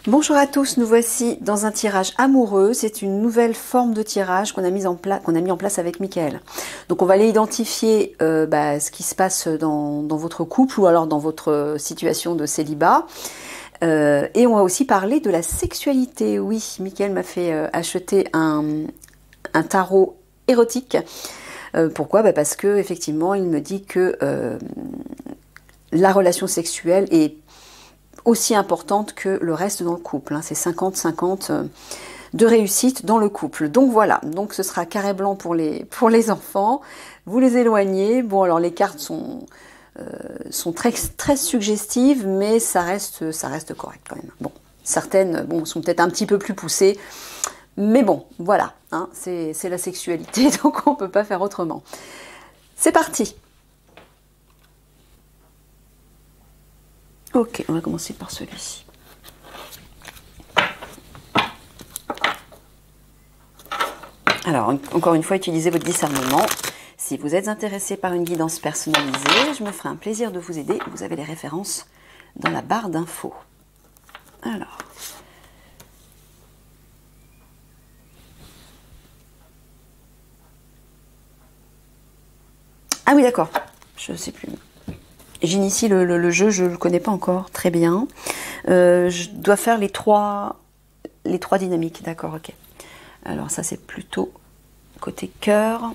Bonjour à tous, nous voici dans un tirage amoureux. C'est une nouvelle forme de tirage qu'on a mis en place avec Mickaël. Donc on va aller identifier ce qui se passe dans votre couple ou alors dans votre situation de célibat. Et on va aussi parler de la sexualité. Oui, Mickaël m'a fait acheter un tarot érotique. Pourquoi ? Parce que effectivement, il me dit que la relation sexuelle est aussi importante que le reste dans le couple. C'est 50-50 de réussite dans le couple. Donc voilà, donc ce sera carré blanc pour les enfants. Vous les éloignez. Bon, alors les cartes sont très, très suggestives, mais ça reste correct quand même. Bon, certaines sont peut-être un petit peu plus poussées, mais bon, voilà, c'est la sexualité, donc on ne peut pas faire autrement. C'est parti. Ok, on va commencer par celui-ci. Alors, encore une fois, utilisez votre discernement. Si vous êtes intéressé par une guidance personnalisée, je me ferai un plaisir de vous aider. Vous avez les références dans la barre d'infos. Alors. Ah oui, d'accord. Je ne sais plus. J'initie le jeu, je ne le connais pas encore très bien. Je dois faire les trois dynamiques, d'accord, ok. Alors ça c'est plutôt côté cœur.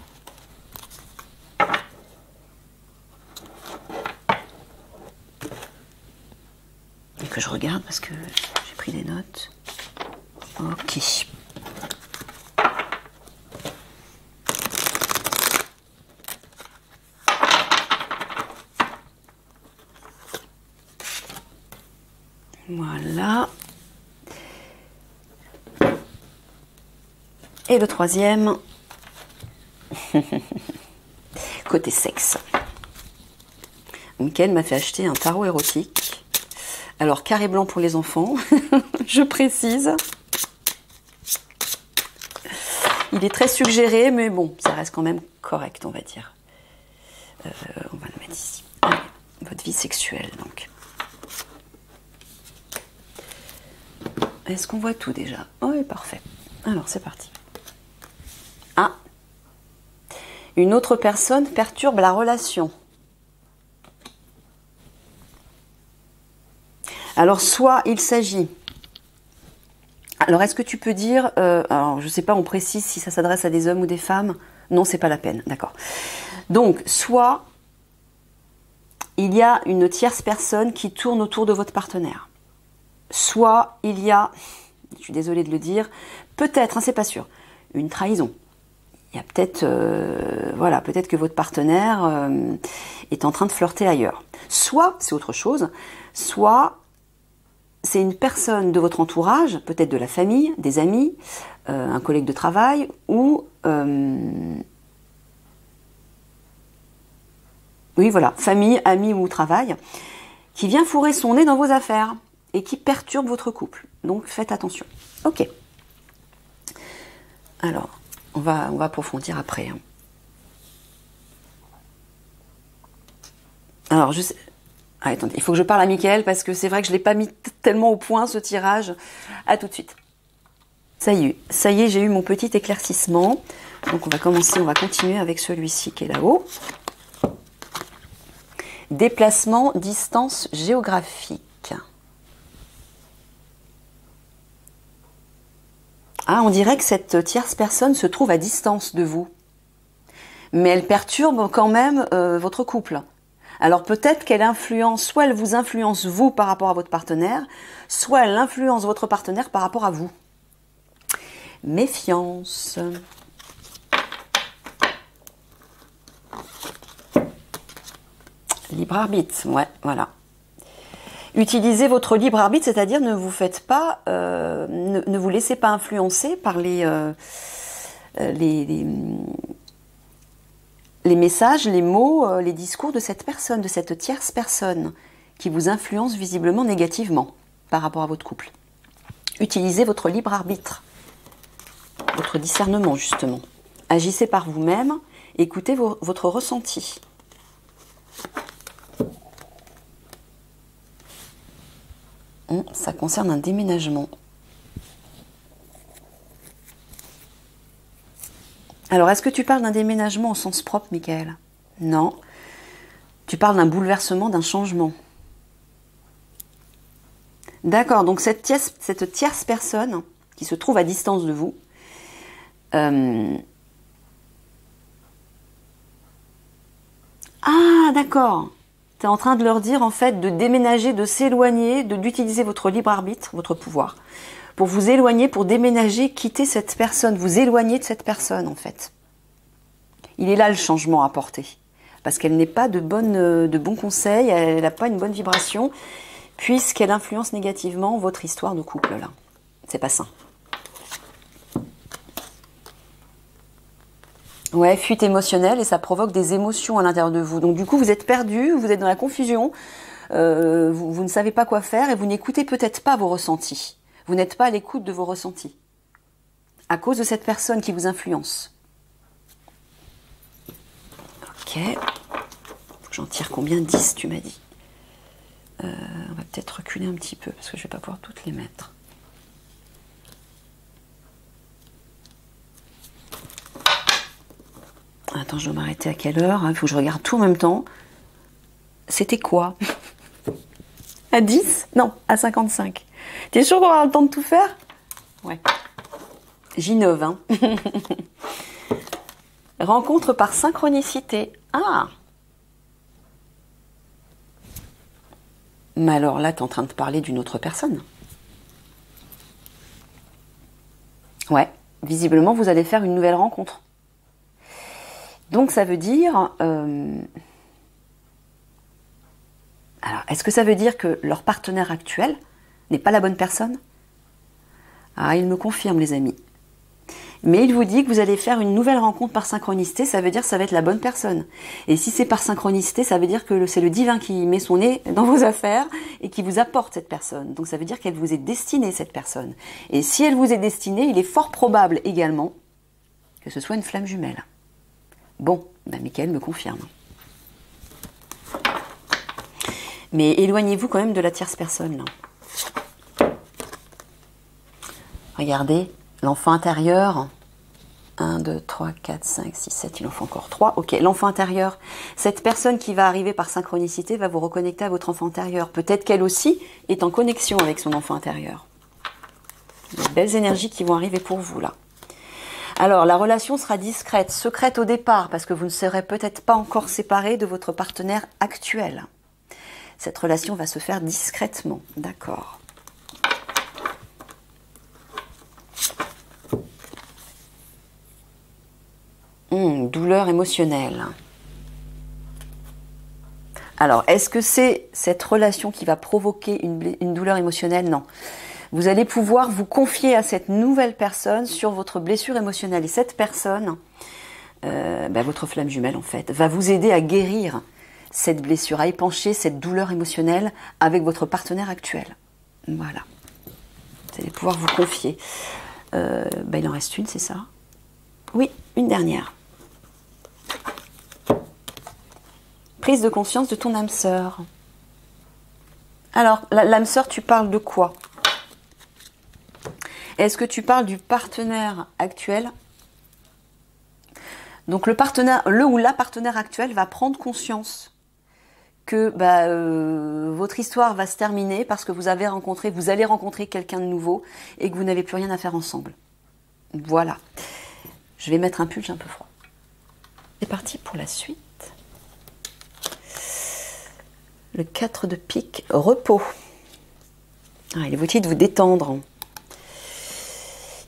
Et que je regarde parce que j'ai pris des notes. Ok. Voilà. Et le troisième, côté sexe. Mickaël m'a fait acheter un tarot érotique. Alors, carré blanc pour les enfants, je précise. Il est très suggéré, mais bon, ça reste quand même correct, on va dire. On va le mettre ici. Allez, votre vie sexuelle, donc. Est-ce qu'on voit tout déjà? Oui, parfait. Alors, c'est parti. Ah, une autre personne perturbe la relation. Alors, soit il s'agit... Alors, est-ce que tu peux dire... alors, je ne sais pas, on précise si ça s'adresse à des hommes ou des femmes. Non, c'est pas la peine, d'accord. Donc, soit il y a une tierce personne qui tourne autour de votre partenaire. Soit il y a, je suis désolée de le dire, peut-être, c'est pas sûr, une trahison. Il y a peut-être, peut-être que votre partenaire est en train de flirter ailleurs. Soit c'est autre chose, soit c'est une personne de votre entourage, peut-être de la famille, des amis, un collègue de travail, ou oui voilà, famille, amis ou travail, qui vient fourrer son nez dans vos affaires et qui perturbe votre couple. Donc faites attention. Ok. Alors, on va approfondir après. Alors, ah, attendez, il faut que je parle à Mickaël parce que c'est vrai que je ne l'ai pas mis tellement au point ce tirage. À tout de suite. Ça y est, j'ai eu mon petit éclaircissement. Donc on va continuer avec celui-ci qui est là-haut. Déplacement, distance géographique. Ah, on dirait que cette tierce personne se trouve à distance de vous. Mais elle perturbe quand même votre couple. Alors peut-être qu'elle influence, soit elle vous influence vous par rapport à votre partenaire, soit elle influence votre partenaire par rapport à vous. Méfiance. Libre arbitre, ouais, voilà. Utilisez votre libre arbitre, c'est-à-dire ne vous faites pas, ne vous laissez pas influencer par les messages, les mots, les discours de cette personne, de cette tierce personne qui vous influence visiblement négativement par rapport à votre couple. Utilisez votre libre arbitre, votre discernement justement. Agissez par vous-même, écoutez votre ressenti. Ça concerne un déménagement. Alors, est-ce que tu parles d'un déménagement au sens propre, Michael? Non. Tu parles d'un bouleversement, d'un changement. D'accord, donc cette tierce personne qui se trouve à distance de vous, ah, d'accord. Tu es en train de leur dire, en fait, de déménager, de s'éloigner, d'utiliser votre libre arbitre, votre pouvoir, pour vous éloigner, pour déménager, quitter cette personne, vous éloigner de cette personne, en fait. Il est là le changement à apporter. Parce qu'elle n'est pas de bons conseils, elle n'a pas une bonne vibration, puisqu'elle influence négativement votre histoire de couple, là. C'est pas sain. Ouais, fuite émotionnelle, et ça provoque des émotions à l'intérieur de vous. Donc du coup, vous êtes perdu, vous êtes dans la confusion, vous ne savez pas quoi faire, et vous n'écoutez peut-être pas vos ressentis. Vous n'êtes pas à l'écoute de vos ressentis. À cause de cette personne qui vous influence. Ok. Faut que j'en tire combien? 10, tu m'as dit. On va peut-être reculer un petit peu, parce que je ne vais pas pouvoir toutes les mettre. Attends, je dois m'arrêter à quelle heure? Il faut que je regarde tout en même temps. C'était quoi? À 10? Non, à 55. T'es sûr qu'on aura le temps de tout faire? Ouais. J'innove, hein. Rencontre par synchronicité. Ah! Mais alors là, t'es en train de parler d'une autre personne. Ouais. Visiblement, vous allez faire une nouvelle rencontre. Donc ça veut dire... Alors, est-ce que ça veut dire que leur partenaire actuel n'est pas la bonne personne? Ah, il me confirme, les amis. Mais il vous dit que vous allez faire une nouvelle rencontre par synchronicité, ça veut dire que ça va être la bonne personne. Et si c'est par synchronicité, ça veut dire que c'est le divin qui met son nez dans vos affaires et qui vous apporte cette personne. Donc ça veut dire qu'elle vous est destinée, cette personne. Et si elle vous est destinée, il est fort probable également que ce soit une flamme jumelle. Bon, ben Michael me confirme. Mais éloignez-vous quand même de la tierce personne, là. Regardez, l'enfant intérieur. 1, 2, 3, 4, 5, 6, 7, il en faut encore 3. Ok, l'enfant intérieur. Cette personne qui va arriver par synchronicité va vous reconnecter à votre enfant intérieur. Peut-être qu'elle aussi est en connexion avec son enfant intérieur. Des belles énergies qui vont arriver pour vous, là. Alors, la relation sera discrète, secrète au départ, parce que vous ne serez peut-être pas encore séparés de votre partenaire actuel. Cette relation va se faire discrètement, d'accord. Douleur émotionnelle. Alors, est-ce que c'est cette relation qui va provoquer une douleur émotionnelle? Non. Vous allez pouvoir vous confier à cette nouvelle personne sur votre blessure émotionnelle. Et cette personne, votre flamme jumelle en fait, va vous aider à guérir cette blessure, à épancher cette douleur émotionnelle avec votre partenaire actuel. Voilà. Vous allez pouvoir vous confier. Il en reste une, c'est ça? Oui, une dernière. Prise de conscience de ton âme sœur. Alors, l'âme sœur, tu parles de quoi? Est-ce que tu parles du partenaire actuel? Donc le ou la partenaire actuel va prendre conscience que votre histoire va se terminer parce que vous allez rencontrer quelqu'un de nouveau et que vous n'avez plus rien à faire ensemble. Voilà. Je vais mettre un pull, j'ai un peu froid. C'est parti pour la suite. Le 4 de pique, repos. Il vous dit de vous détendre.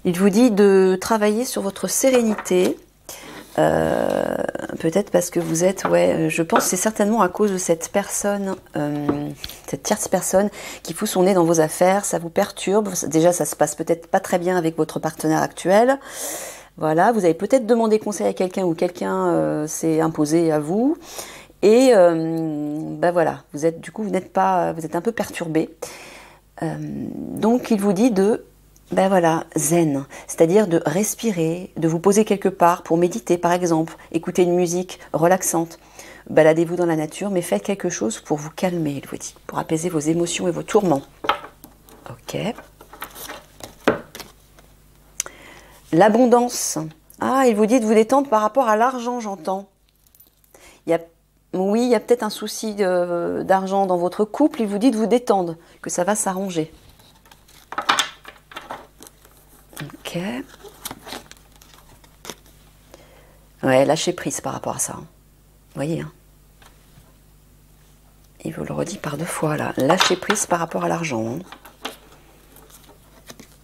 Il vous dit de travailler sur votre sérénité. Peut-être parce que vous êtes, je pense que c'est certainement à cause de cette personne, cette tierce personne qui fout son nez dans vos affaires, ça vous perturbe. Déjà, ça se passe peut-être pas très bien avec votre partenaire actuel. Voilà, vous avez peut-être demandé conseil à quelqu'un ou quelqu'un s'est imposé à vous. Et voilà, vous êtes un peu perturbé. Donc il vous dit de zen, c'est-à-dire de respirer, de vous poser quelque part pour méditer par exemple, écouter une musique relaxante, baladez-vous dans la nature, mais faites quelque chose pour vous calmer, il vous dit, pour apaiser vos émotions et vos tourments. Ok. L'abondance. Ah, il vous dit de vous détendre par rapport à l'argent, j'entends. Oui, il y a peut-être un souci d'argent dans votre couple. Il vous dit de vous détendre, que ça va s'arranger. Ok. Ouais, lâchez prise par rapport à ça. Vous voyez, hein. Il vous le redit par 2 fois, là. Lâchez prise par rapport à l'argent. Hein.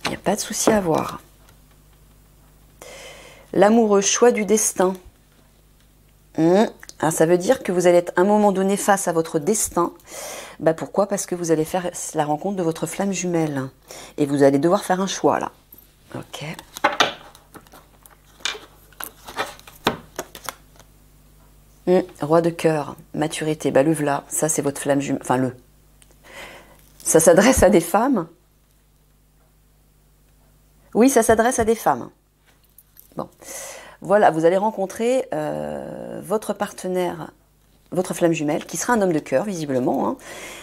Il n'y a pas de souci à avoir. L'amoureux, choix du destin. Alors, ça veut dire que vous allez être à un moment donné face à votre destin. Bah, pourquoi? Parce que vous allez faire la rencontre de votre flamme jumelle. Et vous allez devoir faire un choix, là. Ok. Roi de cœur, maturité, bah le v'là, ça c'est votre flamme jumelle, enfin ça s'adresse à des femmes. Oui, ça s'adresse à des femmes. Bon, voilà, vous allez rencontrer votre partenaire, votre flamme jumelle, qui sera un homme de cœur, visiblement, hein,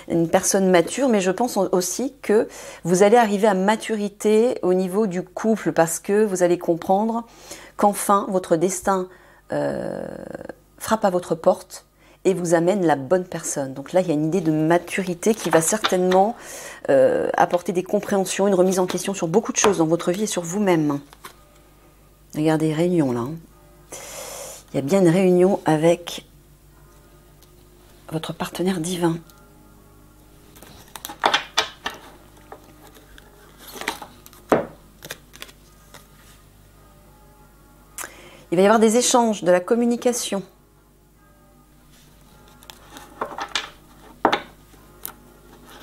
une personne mature, mais je pense aussi que vous allez arriver à maturité au niveau du couple, parce que vous allez comprendre qu'enfin, votre destin frappe à votre porte et vous amène la bonne personne. Donc là, il y a une idée de maturité qui va certainement apporter des compréhensions, une remise en question sur beaucoup de choses dans votre vie et sur vous-même. Regardez, réunion là. Hein. Il y a bien une réunion avec votre partenaire divin. Il va y avoir des échanges, de la communication.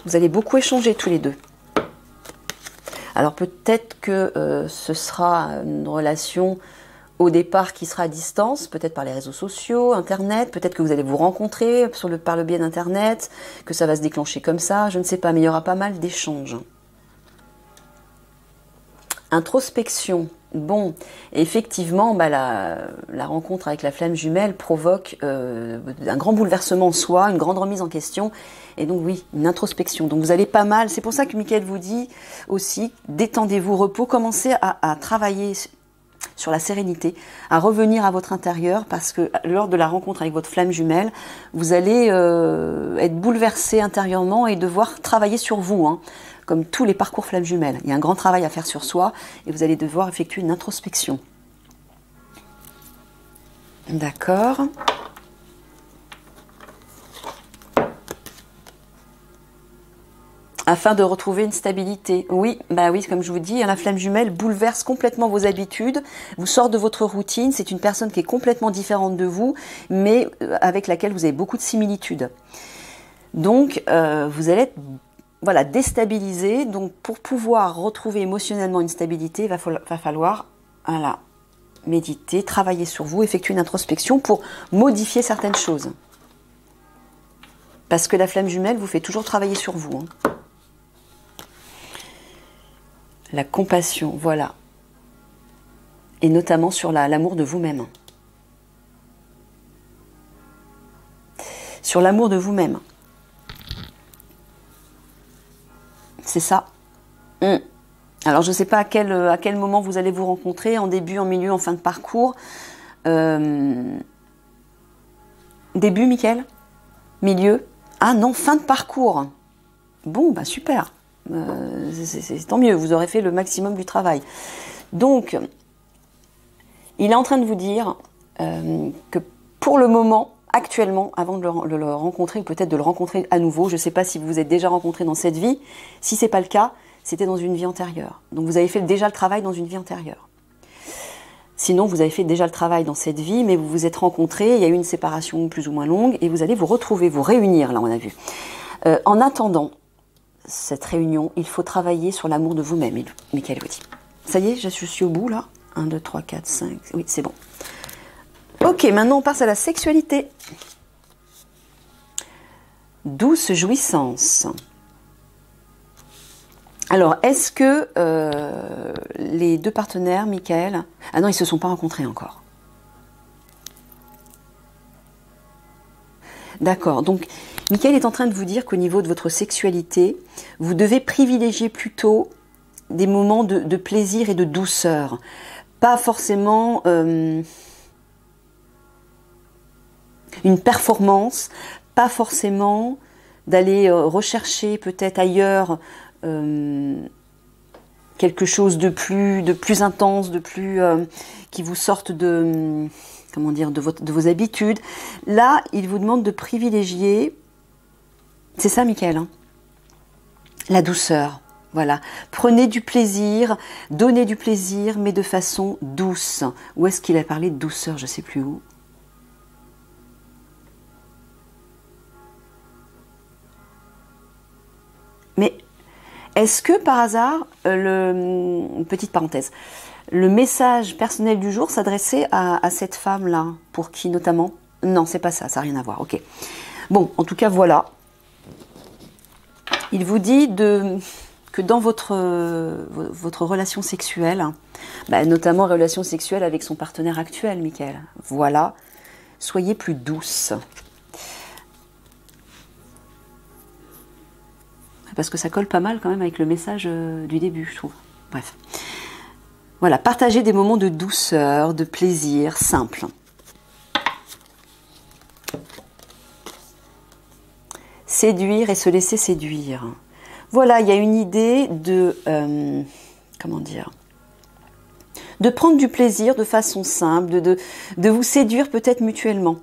Vous allez beaucoup échanger tous les deux. Alors peut-être que ce sera une relation au départ qui sera à distance, peut-être par les réseaux sociaux, Internet, peut-être que vous allez vous rencontrer par le biais d'Internet, que ça va se déclencher comme ça, je ne sais pas, mais il y aura pas mal d'échanges. Introspection. Bon, effectivement, bah, la rencontre avec la flamme jumelle provoque un grand bouleversement en soi, une grande remise en question, et donc oui, une introspection. Donc vous allez pas mal, c'est pour ça que Michael vous dit aussi, détendez-vous, repos, commencez à travailler sur la sérénité, à revenir à votre intérieur, parce que lors de la rencontre avec votre flamme jumelle, vous allez être bouleversé intérieurement et devoir travailler sur vous, hein. Comme tous les parcours flammes jumelles. Il y a un grand travail à faire sur soi et vous allez devoir effectuer une introspection. D'accord. Afin de retrouver une stabilité. Oui, bah oui, comme je vous dis, la flamme jumelle bouleverse complètement vos habitudes, vous sort de votre routine, c'est une personne qui est complètement différente de vous, mais avec laquelle vous avez beaucoup de similitudes. Donc, vous allez être voilà, déstabilisé. Donc, pour pouvoir retrouver émotionnellement une stabilité, il va falloir voilà, méditer, travailler sur vous, effectuer une introspection pour modifier certaines choses. Parce que la flamme jumelle vous fait toujours travailler sur vous. Hein. La compassion, voilà. Et notamment sur l'amour de vous-même. Sur l'amour de vous-même. C'est ça. Alors, je ne sais pas à quel moment vous allez vous rencontrer, en début, en milieu, en fin de parcours. Début, Mickaël? Milieu? Ah non, fin de parcours. Bon, bah super. C'est tant mieux, vous aurez fait le maximum du travail. Donc, il est en train de vous dire que pour le moment, actuellement, avant de le rencontrer, ou peut-être de le rencontrer à nouveau, je ne sais pas si vous vous êtes déjà rencontré dans cette vie, si ce n'est pas le cas, c'était dans une vie antérieure. Donc vous avez fait déjà le travail dans une vie antérieure. Sinon, vous avez fait déjà le travail dans cette vie, mais vous vous êtes rencontrés, il y a eu une séparation plus ou moins longue, et vous allez vous retrouver, vous réunir, là on a vu. En attendant cette réunion, il faut travailler sur l'amour de vous-même, Michael vous dit. Ça y est, je suis au bout là. 1, 2, 3, 4, 5, oui c'est bon. Ok, maintenant on passe à la sexualité. Douce jouissance. Alors, est-ce que les deux partenaires, Michael... Ah non, ils ne se sont pas rencontrés encore. D'accord. Donc, Michael est en train de vous dire qu'au niveau de votre sexualité, vous devez privilégier plutôt des moments de plaisir et de douceur. Pas forcément une performance, pas forcément d'aller rechercher peut-être ailleurs quelque chose de plus intense, de plus qui vous sorte de comment dire de vos habitudes. Là, il vous demande de privilégier, c'est ça, Michael, hein, la douceur. Voilà, prenez du plaisir, donnez du plaisir, mais de façon douce. Où est-ce qu'il a parlé de douceur? Je ne sais plus où. Mais est-ce que par hasard, petite parenthèse, le message personnel du jour s'adressait à cette femme-là? Pour qui notamment? Non, c'est pas ça, ça n'a rien à voir, ok. Bon, en tout cas, voilà. Il vous dit que dans votre relation sexuelle, notamment relation sexuelle avec son partenaire actuel, Michael, voilà, soyez plus douce. Parce que ça colle pas mal quand même avec le message du début, je trouve. Bref. Voilà, partagez des moments de douceur, de plaisir, simple. Séduire et se laisser séduire. Voilà, il y a une idée de... comment dire, de prendre du plaisir de façon simple, de vous séduire peut-être mutuellement.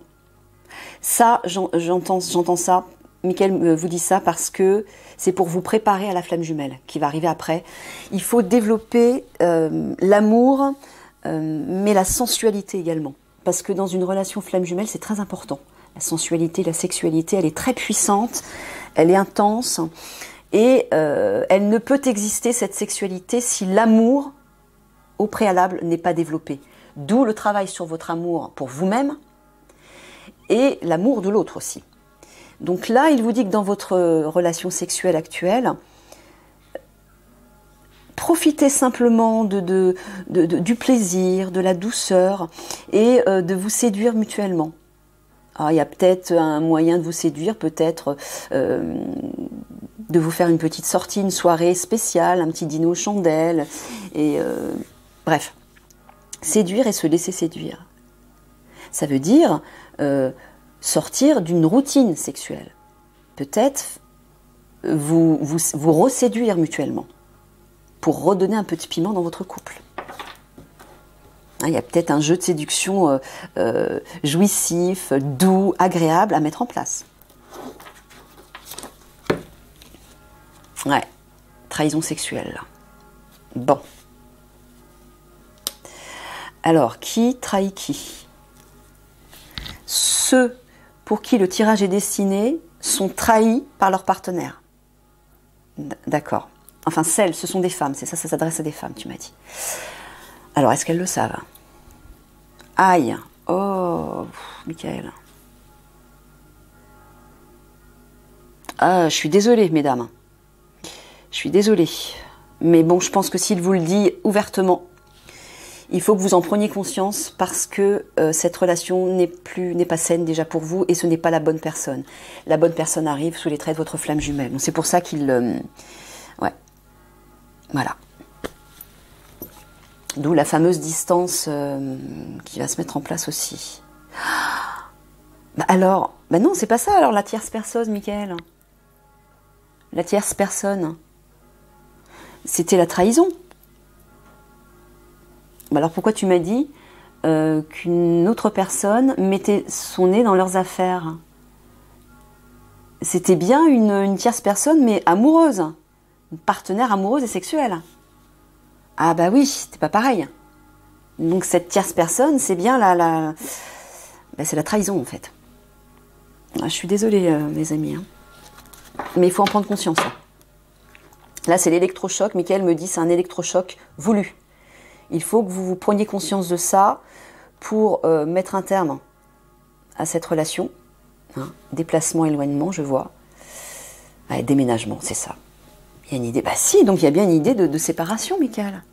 Ça, j'entends ça. Michael vous dit ça parce que c'est pour vous préparer à la flamme jumelle qui va arriver après. Il faut développer l'amour, mais la sensualité également. Parce que dans une relation flamme jumelle, c'est très important. La sensualité, la sexualité, elle est très puissante, elle est intense. Et elle ne peut exister, cette sexualité, si l'amour, au préalable, n'est pas développé. D'où le travail sur votre amour pour vous-même et l'amour de l'autre aussi. Donc là, il vous dit que dans votre relation sexuelle actuelle, profitez simplement du plaisir, de la douceur et de vous séduire mutuellement. Alors, il y a peut-être un moyen de vous séduire, peut-être de vous faire une petite sortie, une soirée spéciale, un petit dîner aux chandelles, et bref, séduire et se laisser séduire. Ça veut dire sortir d'une routine sexuelle. Peut-être vous reséduire mutuellement pour redonner un peu de piment dans votre couple. Il y a peut-être un jeu de séduction jouissif, doux, agréable à mettre en place. Ouais, trahison sexuelle. Bon. Alors, qui trahit qui? Ceux pour qui le tirage est destiné sont trahis par leur partenaire. D'accord. Enfin, ce sont des femmes, c'est ça, ça s'adresse à des femmes, tu m'as dit. Alors, est-ce qu'elles le savent? Aïe. Oh, Michael. Ah, je suis désolée, mesdames. Je suis désolée. Mais bon, je pense que s'il vous le dit ouvertement, il faut que vous en preniez conscience parce que cette relation n'est pas saine déjà pour vous et ce n'est pas la bonne personne. La bonne personne arrive sous les traits de votre flamme jumelle. Donc c'est pour ça qu'il... ouais. Voilà. D'où la fameuse distance qui va se mettre en place aussi. Alors, non, c'est pas ça alors la tierce personne, Michael. La tierce personne. C'était la trahison. Alors pourquoi tu m'as dit qu'une autre personne mettait son nez dans leurs affaires? C'était bien une tierce personne, mais amoureuse. Une partenaire amoureuse et sexuelle. Ah bah oui, c'était pas pareil. Donc cette tierce personne, c'est bien c'est la trahison en fait. Je suis désolée mes amis. Hein. Mais il faut en prendre conscience. Hein. Là c'est l'électrochoc, Michael me dit c'est un électrochoc voulu. Il faut que vous preniez conscience de ça pour mettre un terme à cette relation. Hein. Déplacement, éloignement, je vois. Ouais, déménagement, c'est ça. Il y a une idée. Bah si, donc il y a bien une idée de séparation, Michael.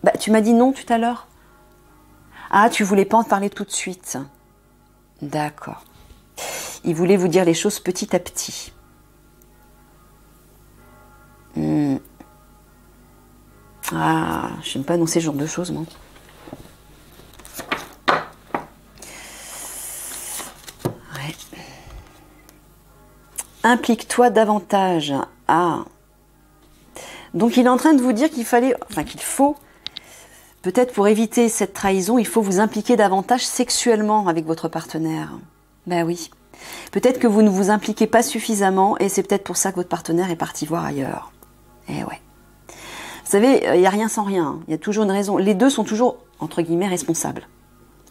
Bah tu m'as dit non tout à l'heure. Ah, tu voulais pas en parler tout de suite. D'accord. Il voulait vous dire les choses petit à petit. Ah, je n'aime pas annoncer ce genre de choses, moi. Ouais. Implique-toi davantage. Ah. Donc il est en train de vous dire qu'il fallait, enfin qu'il faut, peut-être pour éviter cette trahison, il faut vous impliquer davantage sexuellement avec votre partenaire. Ben oui. Peut-être que vous ne vous impliquez pas suffisamment et c'est peut-être pour ça que votre partenaire est parti voir ailleurs. Eh ouais. Vous savez, il n'y a rien sans rien. Il y a toujours une raison. Les deux sont toujours, entre guillemets, responsables.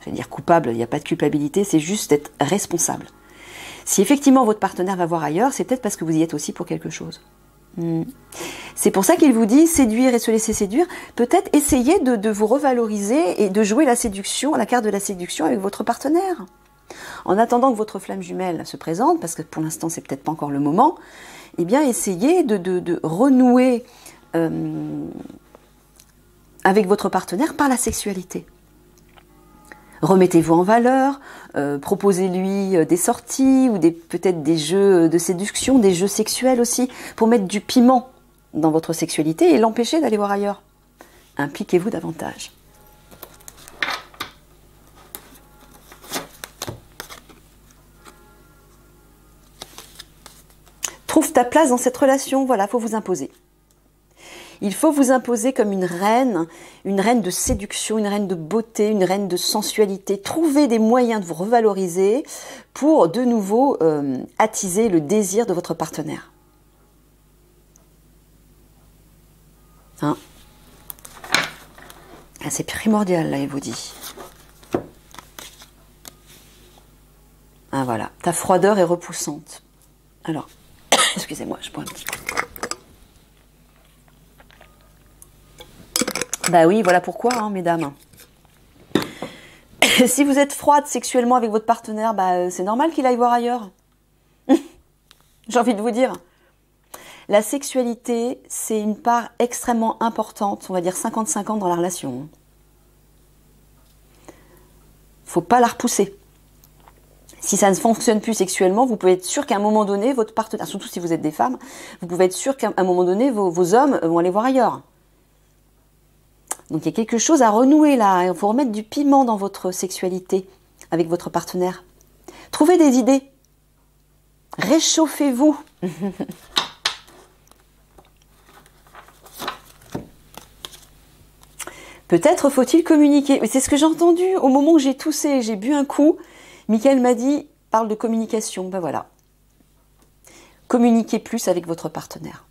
Je vais dire coupable, il n'y a pas de culpabilité, c'est juste être responsable. Si effectivement votre partenaire va voir ailleurs, c'est peut-être parce que vous y êtes aussi pour quelque chose. C'est pour ça qu'il vous dit séduire et se laisser séduire. Peut-être essayer de vous revaloriser et de jouer la séduction, la carte de la séduction avec votre partenaire. En attendant que votre flamme jumelle se présente, parce que pour l'instant c'est peut-être pas encore le moment, eh bien essayez de renouer avec votre partenaire par la sexualité. Remettez-vous en valeur, proposez-lui des sorties ou peut-être des jeux de séduction, des jeux sexuels aussi, pour mettre du piment dans votre sexualité et l'empêcher d'aller voir ailleurs. Impliquez-vous davantage. Trouve ta place dans cette relation, voilà, il faut vous imposer. Il faut vous imposer comme une reine de séduction, une reine de beauté, une reine de sensualité. Trouvez des moyens de vous revaloriser pour de nouveau attiser le désir de votre partenaire. Hein? Ah, c'est primordial, là, il vous dit. Ah, voilà. Ta froideur est repoussante. Alors, excusez-moi, je bois un petit coup. Bah oui, voilà pourquoi, hein, mesdames. Si vous êtes froide sexuellement avec votre partenaire, bah, c'est normal qu'il aille voir ailleurs. J'ai envie de vous dire. La sexualité, c'est une part extrêmement importante, on va dire 50-50 dans la relation. Faut pas la repousser. Si ça ne fonctionne plus sexuellement, vous pouvez être sûr qu'à un moment donné, votre partenaire, surtout si vous êtes des femmes, vous pouvez être sûr qu'à un moment donné, vos hommes vont aller voir ailleurs. Donc il y a quelque chose à renouer là. Il faut remettre du piment dans votre sexualité avec votre partenaire. Trouvez des idées. Réchauffez-vous. Peut-être faut-il communiquer. Mais c'est ce que j'ai entendu au moment où j'ai toussé, j'ai bu un coup. Mickaël m'a dit, parle de communication. Ben voilà. Communiquez plus avec votre partenaire.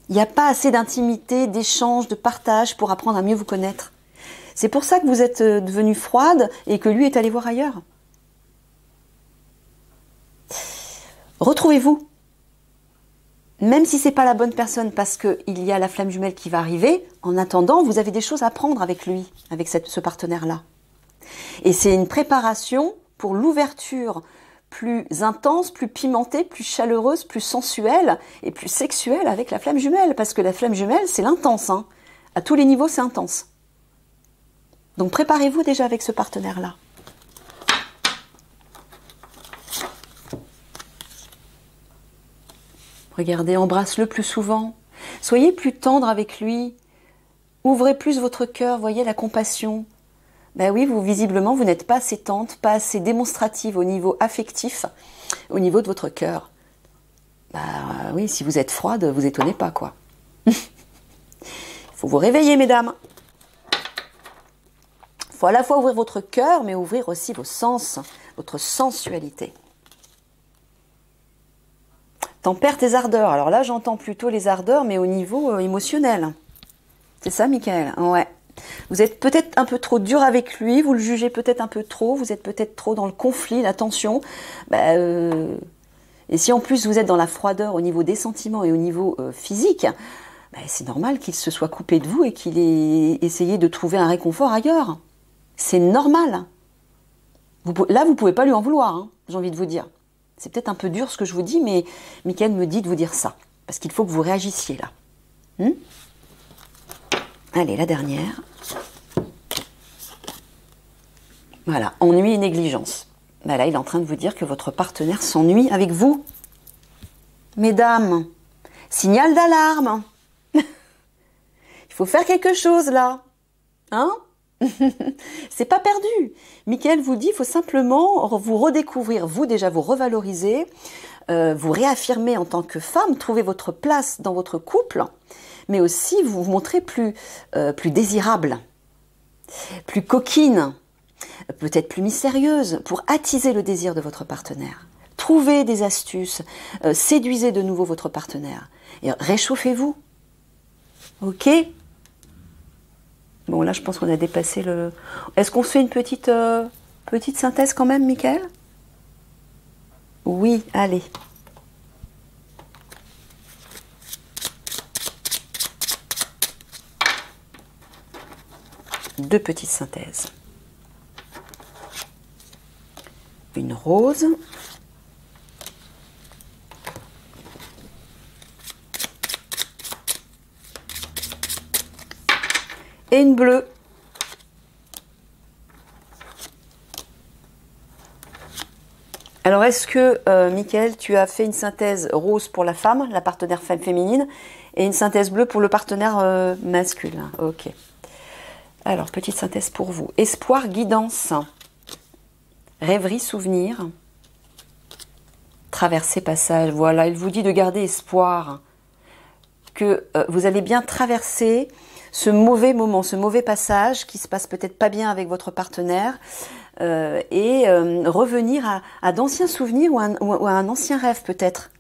Il n'y a pas assez d'intimité, d'échange, de partage pour apprendre à mieux vous connaître. C'est pour ça que vous êtes devenue froide et que lui est allé voir ailleurs. Retrouvez-vous. Même si ce n'est pas la bonne personne parce qu'il y a la flamme jumelle qui va arriver, en attendant, vous avez des choses à apprendre avec lui, avec ce partenaire-là. Et c'est une préparation pour l'ouverture plus intense, plus pimentée, plus chaleureuse, plus sensuelle et plus sexuelle avec la flamme jumelle. Parce que la flamme jumelle, c'est l'intense. Hein. À tous les niveaux, c'est intense. Donc préparez-vous déjà avec ce partenaire-là. Regardez, embrasse-le plus souvent. Soyez plus tendre avec lui. Ouvrez plus votre cœur, voyez la compassion. Ben oui, visiblement, vous n'êtes pas assez tendre, pas assez démonstrative au niveau affectif, au niveau de votre cœur. Ben oui, si vous êtes froide, vous étonnez pas, quoi. Il faut vous réveiller, mesdames. Il faut à la fois ouvrir votre cœur, mais ouvrir aussi vos sens, votre sensualité. Tempère tes ardeurs. Alors là, j'entends plutôt les ardeurs, mais au niveau émotionnel. C'est ça, Mickaël? Ouais. Vous êtes peut-être un peu trop dur avec lui, vous le jugez peut-être un peu trop, vous êtes peut-être trop dans le conflit, la tension. Et si en plus vous êtes dans la froideur au niveau des sentiments et au niveau physique, c'est normal qu'il se soit coupé de vous et qu'il ait essayé de trouver un réconfort ailleurs. C'est normal. Là, vous ne pouvez pas lui en vouloir, hein, j'ai envie de vous dire. C'est peut-être un peu dur ce que je vous dis, mais Mickaël me dit de vous dire ça. Parce qu'il faut que vous réagissiez là. Allez, la dernière. Voilà, ennui et négligence. Ben là, il est en train de vous dire que votre partenaire s'ennuie avec vous. Mesdames, signal d'alarme. Il faut faire quelque chose là. Hein? C'est pas perdu. Michael vous dit, il faut simplement vous redécouvrir, vous déjà vous revaloriser, vous réaffirmer en tant que femme, trouver votre place dans votre couple, mais aussi vous montrer plus désirable, plus coquine, peut-être plus mystérieuse, pour attiser le désir de votre partenaire. Trouvez des astuces, séduisez de nouveau votre partenaire, et réchauffez-vous. Ok? Bon, là, je pense qu'on a dépassé le... Est-ce qu'on fait une petite synthèse quand même, Michael? Oui, allez. Deux petites synthèses. Une rose. Et une bleue. Alors, est-ce que, Michael, tu as fait une synthèse rose pour la femme, la partenaire femme féminine, et une synthèse bleue pour le partenaire masculin? Ok. Alors, petite synthèse pour vous. Espoir, guidance, rêverie, souvenir, traversée, passage. Voilà, il vous dit de garder espoir, que vous allez bien traverser ce mauvais moment, ce mauvais passage qui se passe peut-être pas bien avec votre partenaire, et revenir à d'anciens souvenirs ou à un ancien rêve peut-être,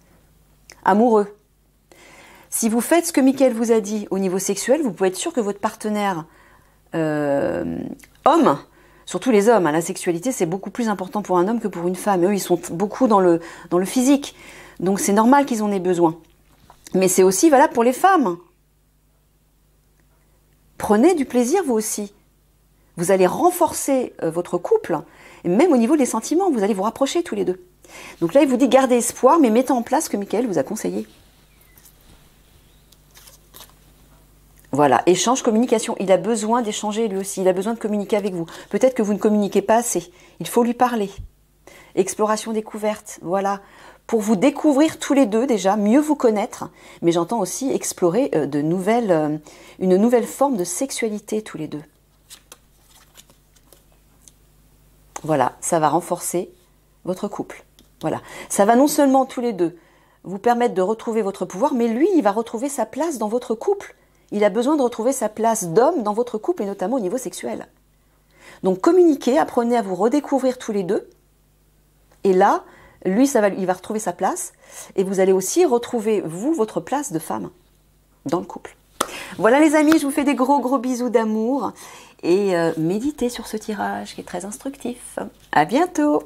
amoureux. Si vous faites ce que Michael vous a dit au niveau sexuel, vous pouvez être sûr que votre partenaire homme, surtout les hommes, hein, la sexualité c'est beaucoup plus important pour un homme que pour une femme. Eux ils sont beaucoup dans le physique, donc c'est normal qu'ils en aient besoin. Mais c'est aussi valable pour les femmes. Prenez du plaisir vous aussi. Vous allez renforcer votre couple, et même au niveau des sentiments, vous allez vous rapprocher tous les deux. Donc là, il vous dit gardez espoir, mais mettez en place ce que Michael vous a conseillé. Voilà, échange, communication. Il a besoin d'échanger lui aussi, il a besoin de communiquer avec vous. Peut-être que vous ne communiquez pas assez, il faut lui parler. Exploration, découverte, voilà. Pour vous découvrir tous les deux déjà, mieux vous connaître, mais j'entends aussi explorer une nouvelle forme de sexualité tous les deux. Voilà, ça va renforcer votre couple. Voilà, ça va non seulement tous les deux vous permettre de retrouver votre pouvoir, mais lui, il va retrouver sa place dans votre couple. Il a besoin de retrouver sa place d'homme dans votre couple, et notamment au niveau sexuel. Donc communiquez, apprenez à vous redécouvrir tous les deux. Et là, lui, il va retrouver sa place. Et vous allez aussi retrouver, vous, votre place de femme dans le couple. Voilà les amis, je vous fais des gros bisous d'amour. Et méditez sur ce tirage qui est très instructif. À bientôt!